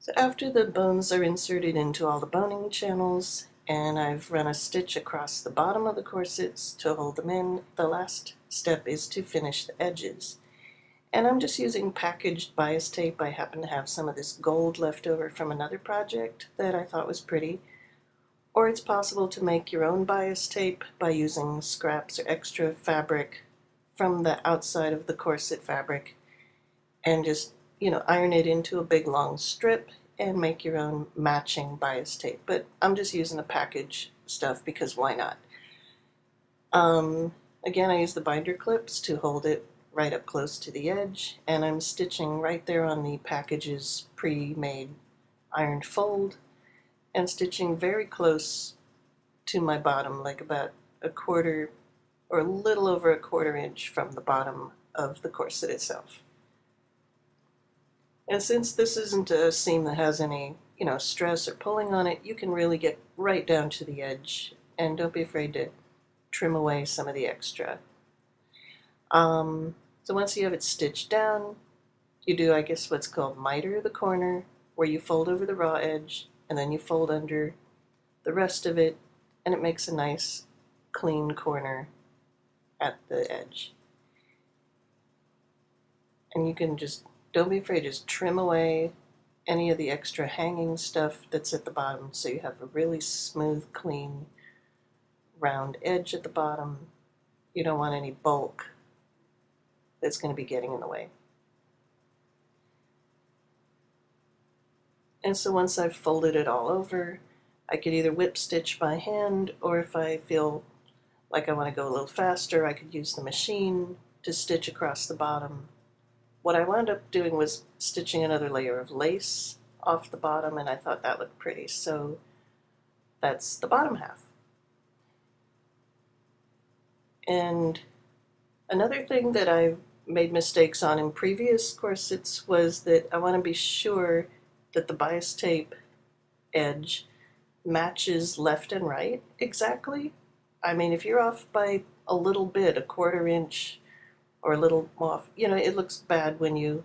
So after the bones are inserted into all the boning channels, and I've run a stitch across the bottom of the corsets to hold them in, the last step is to finish the edges. And I'm just using packaged bias tape. I happen to have some of this gold left over from another project that I thought was pretty. Or it's possible to make your own bias tape by using scraps or extra fabric from the outside of the corset fabric and just, iron it into a big long strip and make your own matching bias tape. But I'm just using the package stuff because why not? Again, I use the binder clips to hold it right up close to the edge, and I'm stitching right there on the package's pre-made ironed fold and stitching very close to my bottom, like about a quarter or a little over a quarter-inch from the bottom of the corset itself. And since this isn't a seam that has any, stress or pulling on it, you can really get right down to the edge, and don't be afraid to trim away some of the extra. So once you have it stitched down, you do, I guess, what's called miter the corner, where you fold over the raw edge, and then you fold under the rest of it, and it makes a nice, clean corner at the edge. And you can just, don't be afraid, just trim away any of the extra hanging stuff that's at the bottom so you have a really smooth, clean, round edge at the bottom. You don't want any bulk that's going to be getting in the way. And so once I've folded it all over, I could either whip stitch by hand, or if I feel like I want to go a little faster, I could use the machine to stitch across the bottom. What I wound up doing was stitching another layer of lace off the bottom, and I thought that looked pretty, so that's the bottom half. And another thing that I've made mistakes on in previous corsets was that I want to be sure that the bias tape edge matches left and right exactly. I mean, if you're off by a little bit, a quarter-inch or a little off, it looks bad when you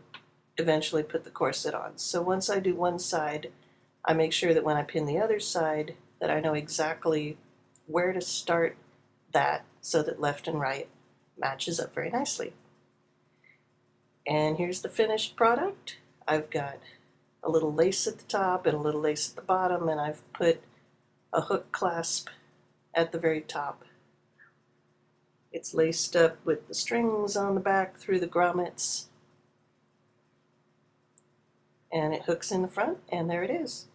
eventually put the corset on. So once I do one side, I make sure that when I pin the other side that I know exactly where to start that so that left and right matches up very nicely. And here's the finished product. I've got a little lace at the top and a little lace at the bottom, and I've put a hook clasp at the very top. It's laced up with the strings on the back through the grommets, and it hooks in the front, and there it is.